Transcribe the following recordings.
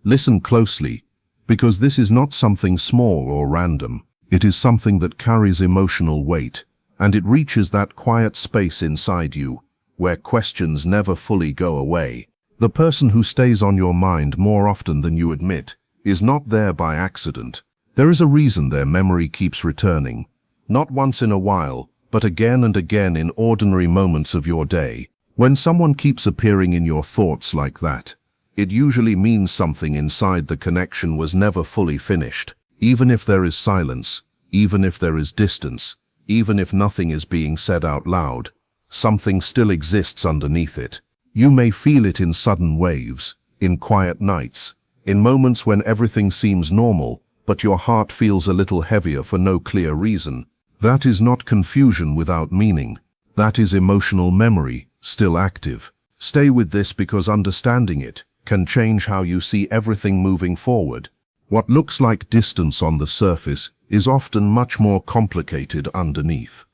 Listen closely, because this is not something small or random. It is something that carries emotional weight, and it reaches that quiet space inside you, where questions never fully go away. The person who stays on your mind more often than you admit is not there by accident. There is a reason their memory keeps returning, not once in a while, but again and again in ordinary moments of your day. When someone keeps appearing in your thoughts like that, it usually means something inside the connection was never fully finished. Even if there is silence, even if there is distance, even if nothing is being said out loud, something still exists underneath it. You may feel it in sudden waves, in quiet nights, in moments when everything seems normal, but your heart feels a little heavier for no clear reason. That is not confusion without meaning. That is emotional memory, still active. Stay with this, because understanding it can change how you see everything moving forward. What looks like distance on the surface is often much more complicated underneath.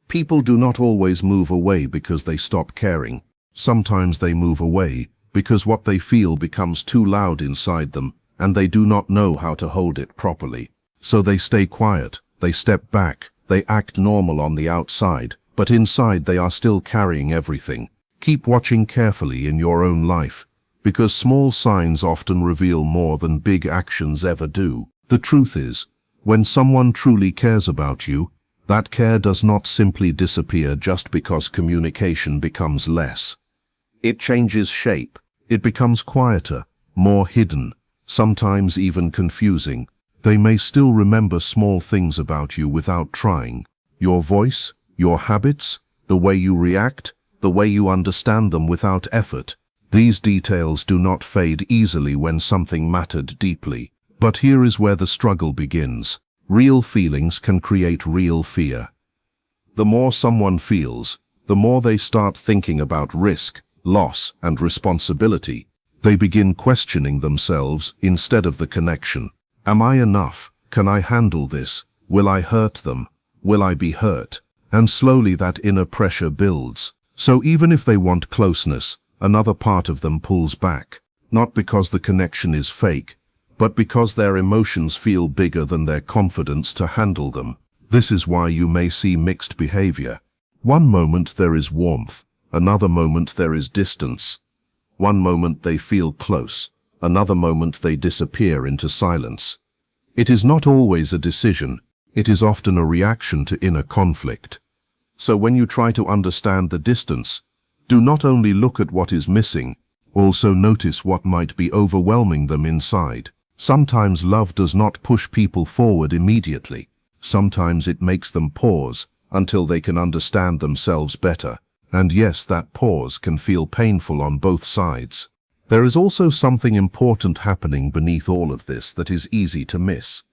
People do not always move away because they stop caring. Sometimes they move away because what they feel becomes too loud inside them, and they do not know how to hold it properly. So they stay quiet, they step back, they act normal on the outside, but inside they are still carrying everything. Keep watching carefully in your own life, because small signs often reveal more than big actions ever do. The truth is, when someone truly cares about you, that care does not simply disappear just because communication becomes less. It changes shape. It becomes quieter, more hidden, sometimes even confusing. They may still remember small things about you without trying. Your voice, your habits, the way you react, the way you understand them without effort. These details do not fade easily when something mattered deeply. But here is where the struggle begins. Real feelings can create real fear. The more someone feels, the more they start thinking about risk, loss, and responsibility. They begin questioning themselves instead of the connection. Am I enough? Can I handle this? Will I hurt them? Will I be hurt? And slowly that inner pressure builds. So even if they want closeness, another part of them pulls back. Not because the connection is fake, but because their emotions feel bigger than their confidence to handle them. This is why you may see mixed behavior. One moment there is warmth, another moment there is distance. One moment they feel close, another moment they disappear into silence. It is not always a decision, it is often a reaction to inner conflict. So when you try to understand the distance, do not only look at what is missing, also notice what might be overwhelming them inside. Sometimes love does not push people forward immediately. Sometimes it makes them pause until they can understand themselves better. And yes, that pause can feel painful on both sides. There is also something important happening beneath all of this that is easy to miss.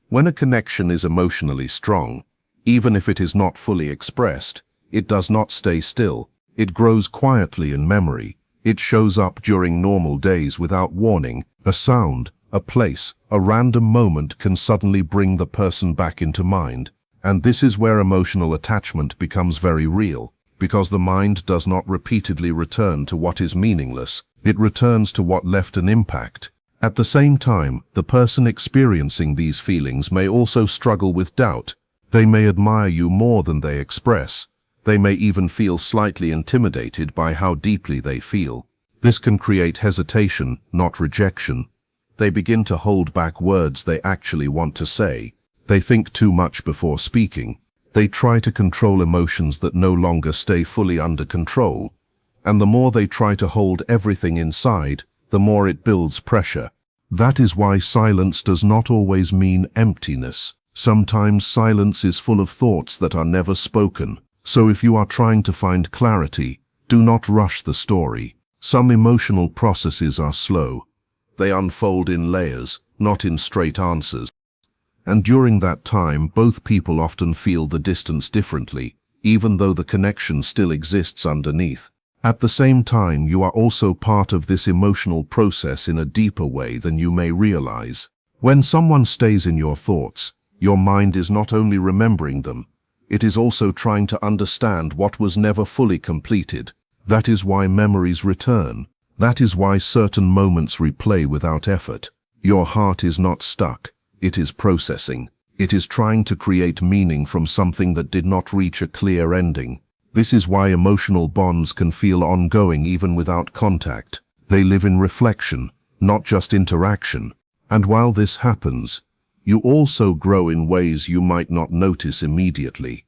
When a connection is emotionally strong, even if it is not fully expressed, it does not stay still. It grows quietly in memory. It shows up during normal days without warning. A sound, a place, a random moment can suddenly bring the person back into mind. And this is where emotional attachment becomes very real, because the mind does not repeatedly return to what is meaningless. It returns to what left an impact. At the same time, the person experiencing these feelings may also struggle with doubt. They may admire you more than they express. They may even feel slightly intimidated by how deeply they feel. This can create hesitation, not rejection. They begin to hold back words they actually want to say. They think too much before speaking. They try to control emotions that no longer stay fully under control. And the more they try to hold everything inside, the more it builds pressure. That is why silence does not always mean emptiness. Sometimes silence is full of thoughts that are never spoken. So if you are trying to find clarity, do not rush the story. Some emotional processes are slow. They unfold in layers, not in straight answers. And during that time, both people often feel the distance differently, even though the connection still exists underneath. At the same time, you are also part of this emotional process in a deeper way than you may realize. When someone stays in your thoughts, your mind is not only remembering them, it is also trying to understand what was never fully completed. That is why memories return. That is why certain moments replay without effort. Your heart is not stuck, it is processing. It is trying to create meaning from something that did not reach a clear ending. This is why emotional bonds can feel ongoing even without contact. They live in reflection, not just interaction. And while this happens, you also grow in ways you might not notice immediately.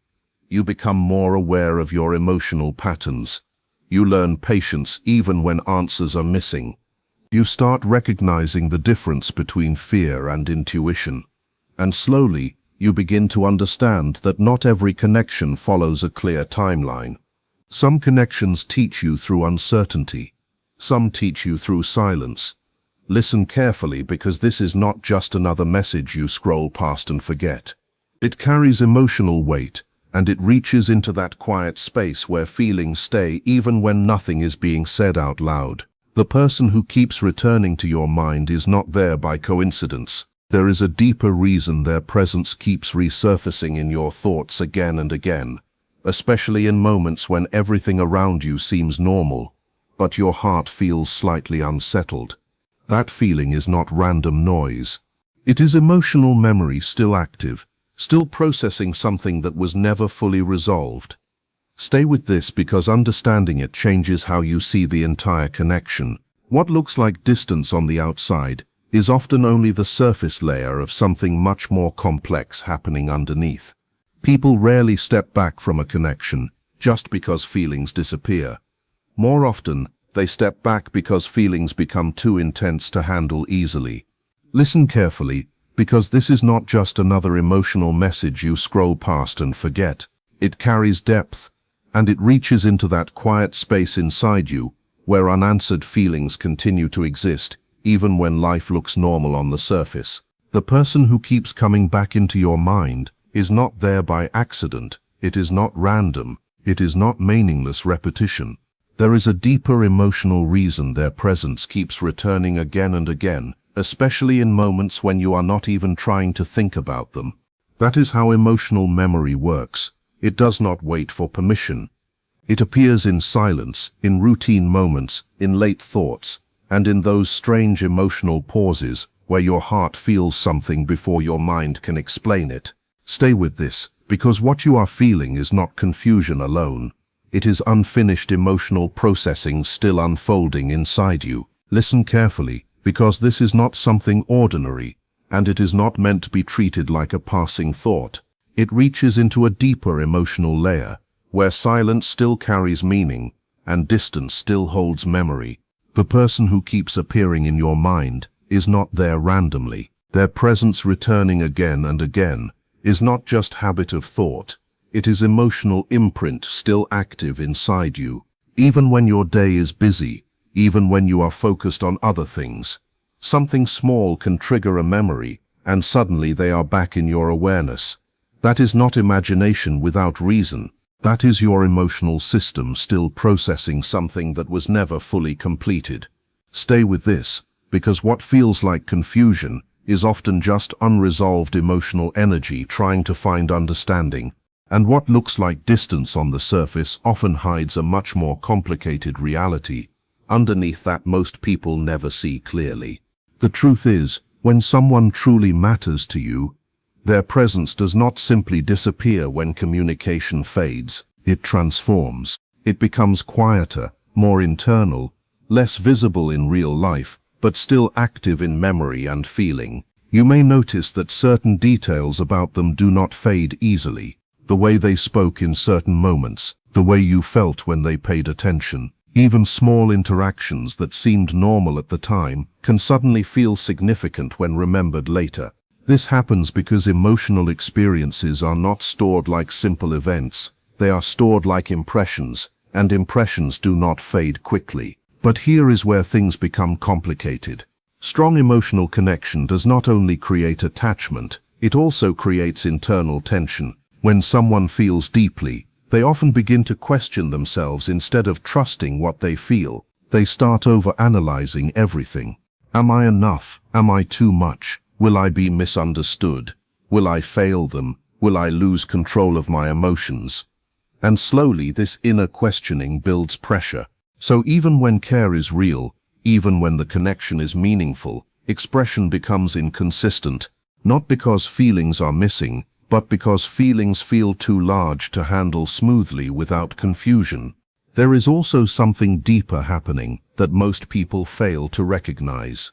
You become more aware of your emotional patterns. You learn patience even when answers are missing. You start recognizing the difference between fear and intuition. And slowly, you begin to understand that not every connection follows a clear timeline. Some connections teach you through uncertainty. Some teach you through silence. Listen carefully, because this is not just another message you scroll past and forget. It carries emotional weight, and it reaches into that quiet space where feelings stay even when nothing is being said out loud. The person who keeps returning to your mind is not there by coincidence. There is a deeper reason their presence keeps resurfacing in your thoughts again and again, especially in moments when everything around you seems normal, but your heart feels slightly unsettled. That feeling is not random noise. It is emotional memory still active, still processing something that was never fully resolved. Stay with this, because understanding it changes how you see the entire connection. What looks like distance on the outside is often only the surface layer of something much more complex happening underneath. People rarely step back from a connection just because feelings disappear. More often, they step back because feelings become too intense to handle easily. Listen carefully, because this is not just another emotional message you scroll past and forget. It carries depth, and it reaches into that quiet space inside you where unanswered feelings continue to exist, even when life looks normal on the surface. The person who keeps coming back into your mind is not there by accident. It is not random. It is not meaningless repetition. There is a deeper emotional reason their presence keeps returning again and again, especially in moments when you are not even trying to think about them. That is how emotional memory works. It does not wait for permission. It appears in silence, in routine moments, in late thoughts, and in those strange emotional pauses where your heart feels something before your mind can explain it. Stay with this, because what you are feeling is not confusion alone. It is unfinished emotional processing still unfolding inside you. Listen carefully, because this is not something ordinary, and it is not meant to be treated like a passing thought. It reaches into a deeper emotional layer, where silence still carries meaning, and distance still holds memory. The person who keeps appearing in your mind is not there randomly. Their presence returning again and again is not just habit of thought. It is emotional imprint still active inside you. Even when your day is busy, even when you are focused on other things, something small can trigger a memory, and suddenly they are back in your awareness. That is not imagination without reason. That is your emotional system still processing something that was never fully completed. Stay with this, because what feels like confusion is often just unresolved emotional energy trying to find understanding, and what looks like distance on the surface often hides a much more complicated reality underneath that most people never see clearly. The truth is, when someone truly matters to you, their presence does not simply disappear when communication fades. It transforms. It becomes quieter, more internal, less visible in real life, but still active in memory and feeling. You may notice that certain details about them do not fade easily. The way they spoke in certain moments, the way you felt when they paid attention. Even small interactions that seemed normal at the time can suddenly feel significant when remembered later. This happens because emotional experiences are not stored like simple events. They are stored like impressions, and impressions do not fade quickly. But here is where things become complicated. Strong emotional connection does not only create attachment, it also creates internal tension. When someone feels deeply, they often begin to question themselves instead of trusting what they feel. They start overanalyzing everything. Am I enough? Am I too much? Will I be misunderstood? Will I fail them? Will I lose control of my emotions? And slowly this inner questioning builds pressure. So even when care is real, Even when the connection is meaningful, expression becomes inconsistent, not because feelings are missing, but because feelings feel too large to handle smoothly without confusion. There is also something deeper happening that most people fail to recognize.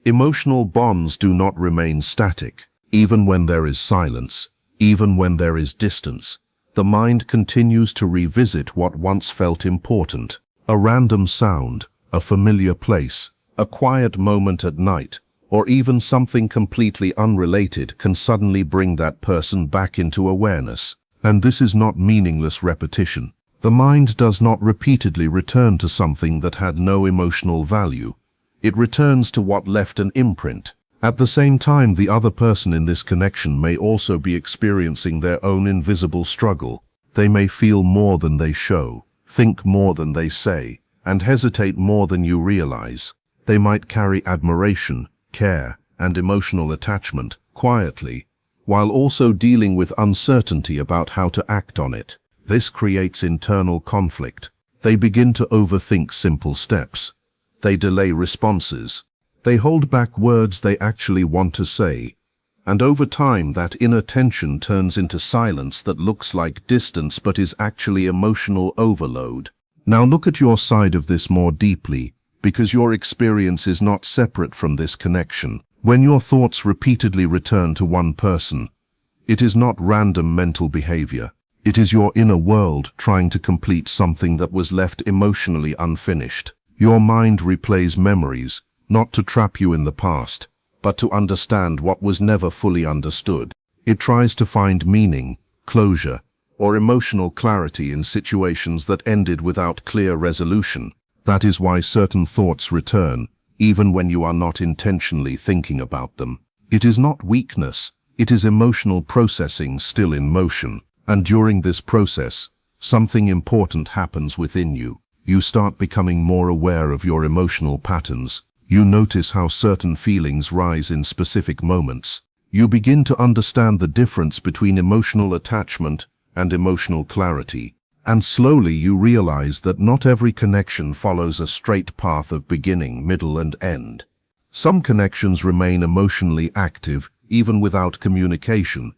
Emotional bonds do not remain static. Even when there is silence, even when there is distance, the mind continues to revisit what once felt important. A random sound, a familiar place, a quiet moment at night, or even something completely unrelated can suddenly bring that person back into awareness. And this is not meaningless repetition. The mind does not repeatedly return to something that had no emotional value. It returns to what left an imprint. At the same time, the other person in this connection may also be experiencing their own invisible struggle. They may feel more than they show, think more than they say, and hesitate more than you realize. They might carry admiration, care, and emotional attachment quietly, while also dealing with uncertainty about how to act on it. This creates internal conflict. They begin to overthink simple steps. They delay responses. They hold back words they actually want to say. And over time, that inner tension turns into silence that looks like distance but is actually emotional overload. Now look at your side of this more deeply, because your experience is not separate from this connection. When your thoughts repeatedly return to one person, it is not random mental behavior. It is your inner world trying to complete something that was left emotionally unfinished. Your mind replays memories, not to trap you in the past, but to understand what was never fully understood. It tries to find meaning, closure, or emotional clarity in situations that ended without clear resolution. That is why certain thoughts return, even when you are not intentionally thinking about them. It is not weakness, it is emotional processing still in motion. And during this process, something important happens within you. You start becoming more aware of your emotional patterns. You notice how certain feelings rise in specific moments. You begin to understand the difference between emotional attachment and emotional clarity. And slowly you realize that not every connection follows a straight path of beginning, middle, and end. Some connections remain emotionally active even without communication,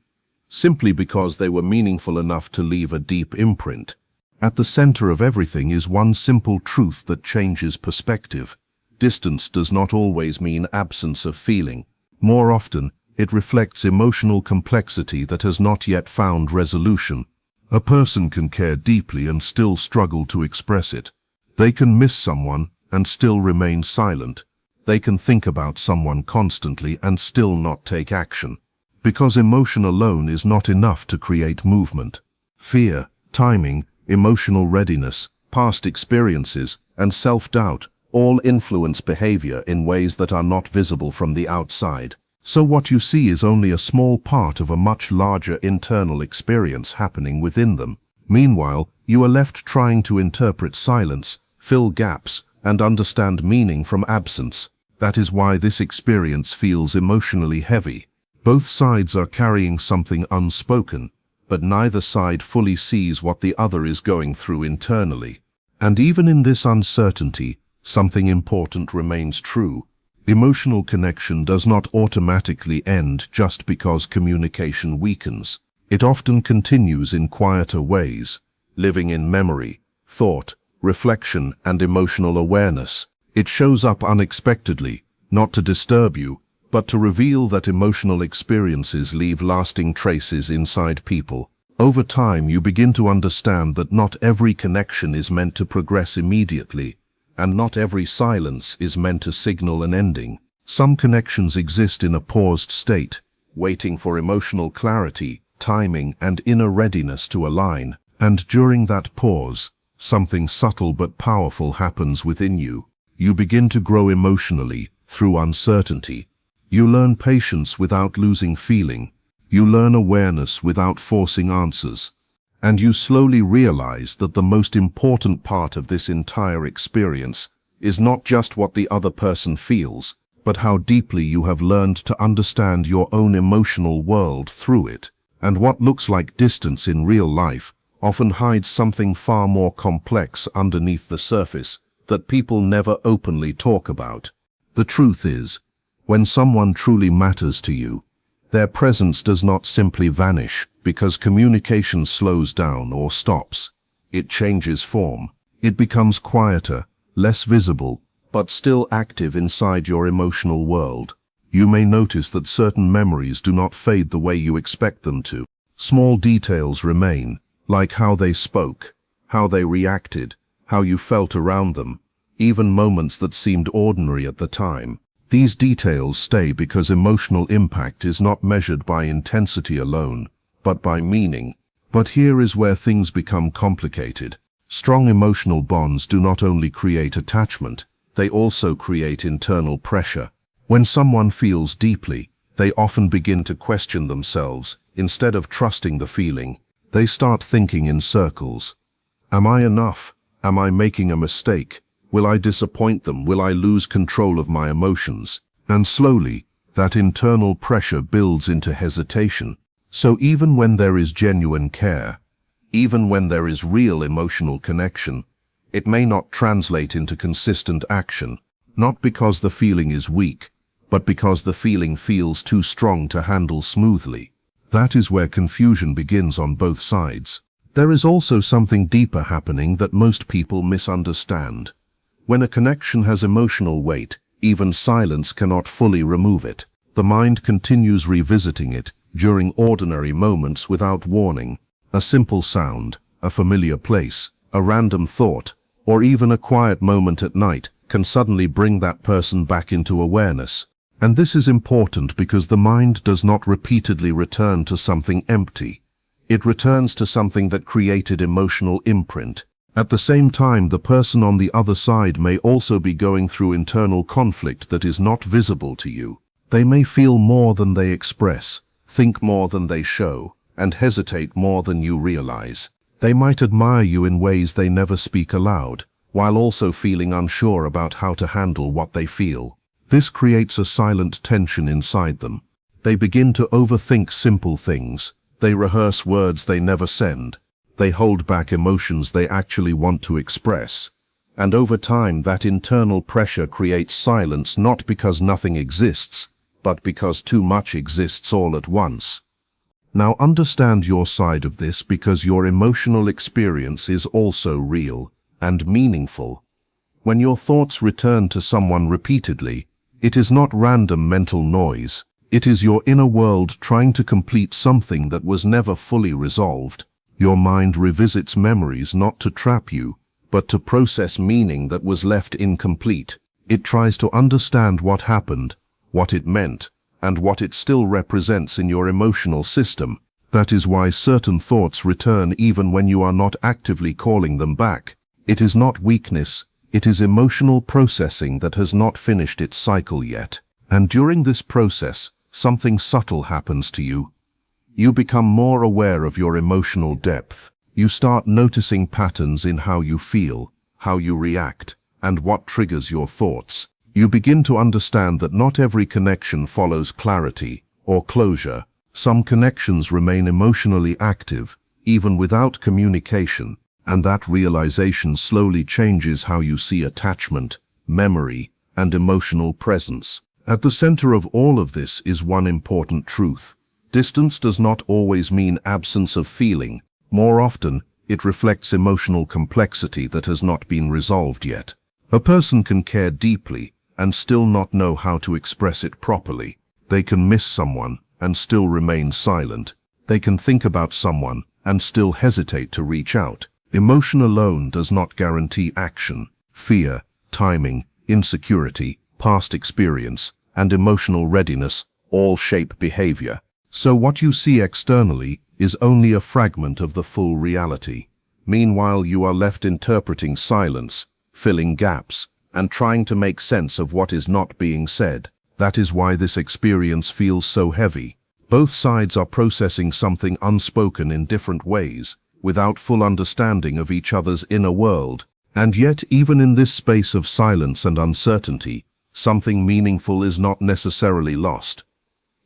simply because they were meaningful enough to leave a deep imprint. At the center of everything is one simple truth that changes perspective. Distance does not always mean absence of feeling. More often, it reflects emotional complexity that has not yet found resolution. A person can care deeply and still struggle to express it. They can miss someone and still remain silent. They can think about someone constantly and still not take action. Because emotion alone is not enough to create movement. Fear, timing, emotional readiness, past experiences, and self-doubt all influence behavior in ways that are not visible from the outside. So what you see is only a small part of a much larger internal experience happening within them. Meanwhile, you are left trying to interpret silence, fill gaps, and understand meaning from absence. That is why this experience feels emotionally heavy. Both sides are carrying something unspoken, but neither side fully sees what the other is going through internally. And even in this uncertainty, something important remains true. Emotional connection does not automatically end just because communication weakens. It often continues in quieter ways, living in memory, thought, reflection, and emotional awareness. It shows up unexpectedly, not to disturb you, but to reveal that emotional experiences leave lasting traces inside people. Over time, you begin to understand that not every connection is meant to progress immediately, and not every silence is meant to signal an ending. Some connections exist in a paused state, waiting for emotional clarity, timing, and inner readiness to align. And during that pause, something subtle but powerful happens within you. You begin to grow emotionally through uncertainty. You learn patience without losing feeling. You learn awareness without forcing answers. And you slowly realize that the most important part of this entire experience is not just what the other person feels, but how deeply you have learned to understand your own emotional world through it. And what looks like distance in real life often hides something far more complex underneath the surface. that people never openly talk about. The truth is, when someone truly matters to you, their presence does not simply vanish because communication slows down or stops. It changes form. It becomes quieter, less visible, but still active inside your emotional world. You may notice that certain memories do not fade the way you expect them to. Small details remain, like how they spoke, how they reacted, how you felt around them, even moments that seemed ordinary at the time. These details stay because emotional impact is not measured by intensity alone, but by meaning. But here is where things become complicated. Strong emotional bonds do not only create attachment, they also create internal pressure. When someone feels deeply, they often begin to question themselves. Instead of trusting the feeling, they start thinking in circles. Am I enough? Am I making a mistake? Will I disappoint them? Will I lose control of my emotions? And slowly, that internal pressure builds into hesitation. So even when there is genuine care, even when there is real emotional connection, it may not translate into consistent action, not because the feeling is weak, but because the feeling feels too strong to handle smoothly. That is where confusion begins on both sides. There is also something deeper happening that most people misunderstand. When a connection has emotional weight, even silence cannot fully remove it. The mind continues revisiting it during ordinary moments without warning. A simple sound, a familiar place, a random thought, or even a quiet moment at night can suddenly bring that person back into awareness. And this is important because the mind does not repeatedly return to something empty. It returns to something that created emotional imprint. At the same time, the person on the other side may also be going through internal conflict that is not visible to you. They may feel more than they express, think more than they show, and hesitate more than you realize. They might admire you in ways they never speak aloud, while also feeling unsure about how to handle what they feel. This creates a silent tension inside them. They begin to overthink simple things. They rehearse words they never send. They hold back emotions they actually want to express. And over time, that internal pressure creates silence not because nothing exists, but because too much exists all at once. Now understand your side of this because your emotional experience is also real and meaningful. When your thoughts return to someone repeatedly, it is not random mental noise. It is your inner world trying to complete something that was never fully resolved. Your mind revisits memories not to trap you, but to process meaning that was left incomplete. It tries to understand what happened, what it meant, and what it still represents in your emotional system. That is why certain thoughts return even when you are not actively calling them back. It is not weakness, it is emotional processing that has not finished its cycle yet. And during this process, something subtle happens to you. You become more aware of your emotional depth. You start noticing patterns in how you feel, how you react, and what triggers your thoughts. You begin to understand that not every connection follows clarity or closure. Some connections remain emotionally active, even without communication, and that realization slowly changes how you see attachment, memory, and emotional presence. At the center of all of this is one important truth. Distance does not always mean absence of feeling. More often, it reflects emotional complexity that has not been resolved yet. A person can care deeply and still not know how to express it properly. They can miss someone and still remain silent. They can think about someone and still hesitate to reach out. Emotion alone does not guarantee action. Fear, timing, insecurity, past experience, and emotional readiness all shape behavior. So what you see externally is only a fragment of the full reality. Meanwhile, you are left interpreting silence, filling gaps, and trying to make sense of what is not being said. That is why this experience feels so heavy. Both sides are processing something unspoken in different ways, without full understanding of each other's inner world. And yet, even in this space of silence and uncertainty, something meaningful is not necessarily lost.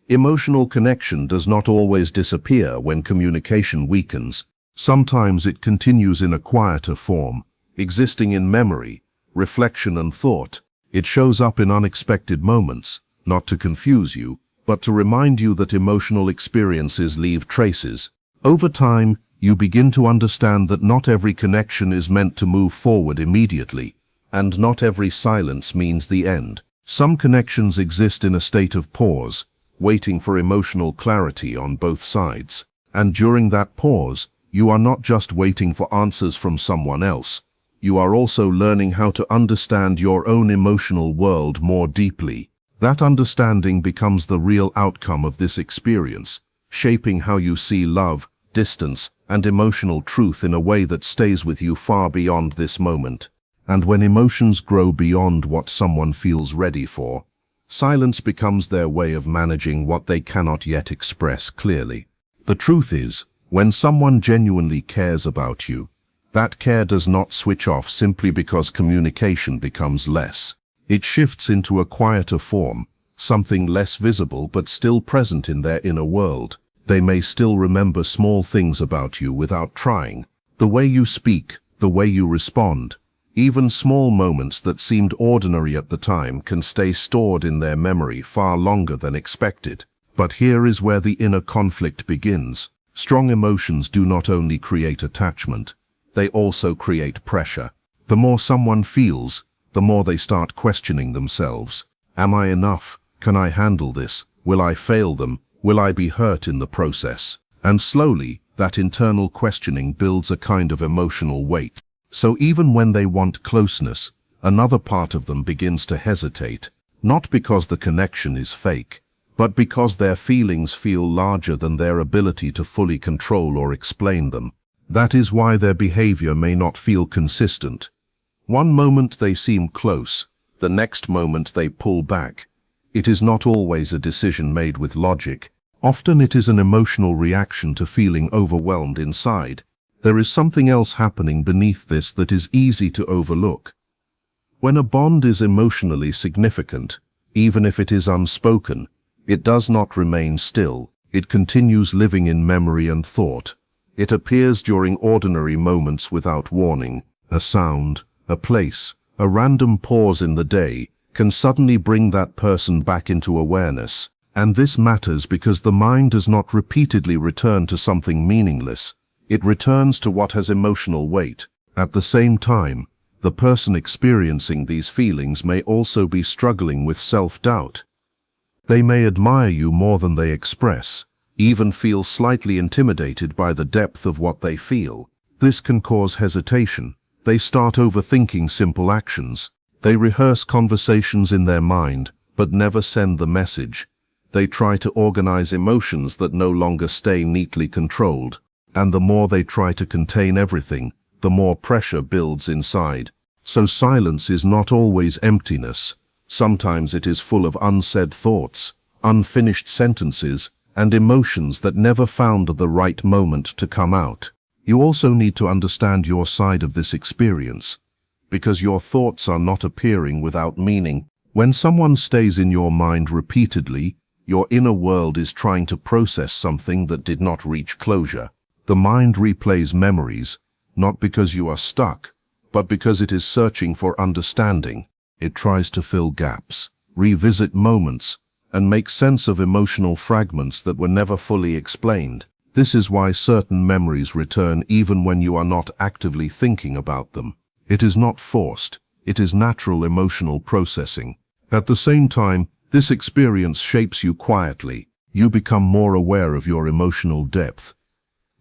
Emotional connection does not always disappear when communication weakens. Sometimes it continues in a quieter form, existing in memory, reflection and thought. It shows up in unexpected moments, not to confuse you, but to remind you that emotional experiences leave traces. Over time, you begin to understand that not every connection is meant to move forward immediately, and not every silence means the end. Some connections exist in a state of pause, waiting for emotional clarity on both sides. And during that pause, you are not just waiting for answers from someone else. You are also learning how to understand your own emotional world more deeply. That understanding becomes the real outcome of this experience, shaping how you see love, distance, and emotional truth in a way that stays with you far beyond this moment. And when emotions grow beyond what someone feels ready for, silence becomes their way of managing what they cannot yet express clearly. The truth is, when someone genuinely cares about you, that care does not switch off simply because communication becomes less. It shifts into a quieter form, something less visible but still present in their inner world. They may still remember small things about you without trying. The way you speak, the way you respond. Even small moments that seemed ordinary at the time can stay stored in their memory far longer than expected. But here is where the inner conflict begins. Strong emotions do not only create attachment, they also create pressure. The more someone feels, the more they start questioning themselves. Am I enough? Can I handle this? Will I fail them? Will I be hurt in the process? And slowly, that internal questioning builds a kind of emotional weight. So even when they want closeness, another part of them begins to hesitate, not because the connection is fake, but because their feelings feel larger than their ability to fully control or explain them. That is why their behavior may not feel consistent. One moment they seem close, the next moment they pull back. It is not always a decision made with logic. Often it is an emotional reaction to feeling overwhelmed inside. There is something else happening beneath this that is easy to overlook. When a bond is emotionally significant, even if it is unspoken, it does not remain still. It continues living in memory and thought. It appears during ordinary moments without warning. A sound, a place, a random pause in the day can suddenly bring that person back into awareness. And this matters because the mind does not repeatedly return to something meaningless. It returns to what has emotional weight. At the same time, the person experiencing these feelings may also be struggling with self-doubt. They may admire you more than they express, even feel slightly intimidated by the depth of what they feel. This can cause hesitation. They start overthinking simple actions. They rehearse conversations in their mind, but never send the message. They try to organize emotions that no longer stay neatly controlled. And the more they try to contain everything, the more pressure builds inside. So silence is not always emptiness. Sometimes it is full of unsaid thoughts, unfinished sentences, and emotions that never found the right moment to come out. You also need to understand your side of this experience, because your thoughts are not appearing without meaning. When someone stays in your mind repeatedly, your inner world is trying to process something that did not reach closure. The mind replays memories, not because you are stuck, but because it is searching for understanding. It tries to fill gaps, revisit moments, and make sense of emotional fragments that were never fully explained. This is why certain memories return even when you are not actively thinking about them. It is not forced, it is natural emotional processing. At the same time, this experience shapes you quietly. You become more aware of your emotional depth.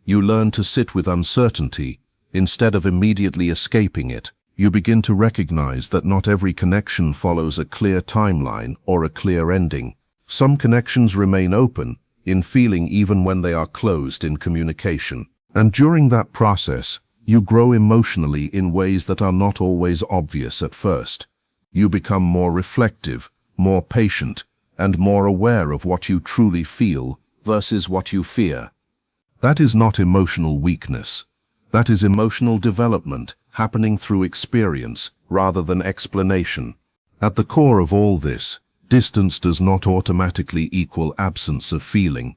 You learn to sit with uncertainty. Instead of immediately escaping it, you begin to recognize that not every connection follows a clear timeline or a clear ending. Some connections remain open, in feeling even when they are closed in communication. And during that process, you grow emotionally in ways that are not always obvious at first. You become more reflective, more patient, and more aware of what you truly feel versus what you fear. That is not emotional weakness. That is emotional development happening through experience rather than explanation. At the core of all this, distance does not automatically equal absence of feeling.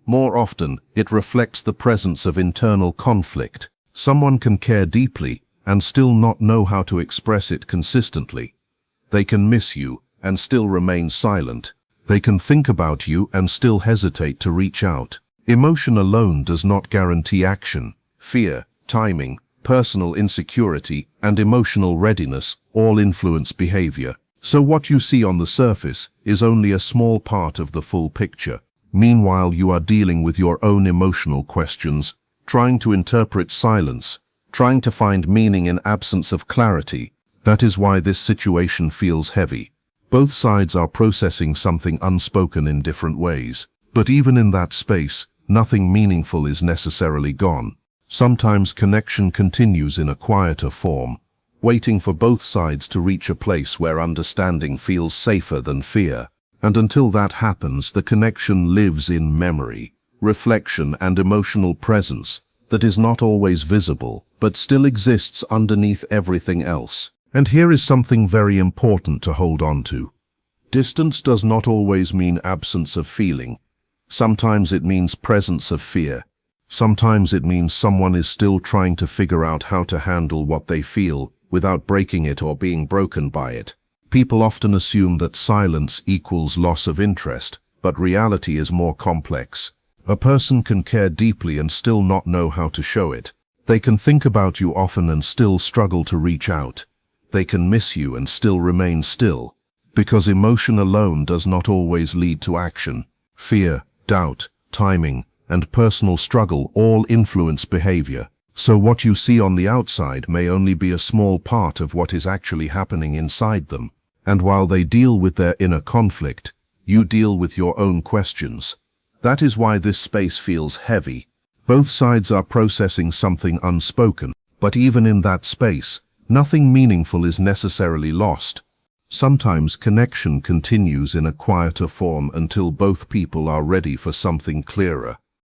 More often, it reflects the presence of internal conflict. Someone can care deeply and still not know how to express it consistently. They can miss you and still remain silent. They can think about you and still hesitate to reach out. Emotion alone does not guarantee action. Fear, timing, personal insecurity, and emotional readiness all influence behavior. So what you see on the surface is only a small part of the full picture. Meanwhile, you are dealing with your own emotional questions, trying to interpret silence, trying to find meaning in absence of clarity. That is why this situation feels heavy. Both sides are processing something unspoken in different ways. But even in that space, nothing meaningful is necessarily gone. Sometimes connection continues in a quieter form, waiting for both sides to reach a place where understanding feels safer than fear. And until that happens, the connection lives in memory, reflection, and emotional presence that is not always visible, but still exists underneath everything else. And here is something very important to hold on to. Distance does not always mean absence of feeling. Sometimes it means presence of fear. Sometimes it means someone is still trying to figure out how to handle what they feel without breaking it or being broken by it. People often assume that silence equals loss of interest, but reality is more complex. A person can care deeply and still not know how to show it. They can think about you often and still struggle to reach out. They can miss you and still remain still. Because emotion alone does not always lead to action. Fear, doubt, timing, and personal struggle all influence behavior. So what you see on the outside may only be a small part of what is actually happening inside them. And while they deal with their inner conflict, you deal with your own questions. That is why this space feels heavy. Both sides are processing something unspoken, but even in that space, nothing meaningful is necessarily lost. Sometimes connection continues in a quieter form until both people are ready for something clearer.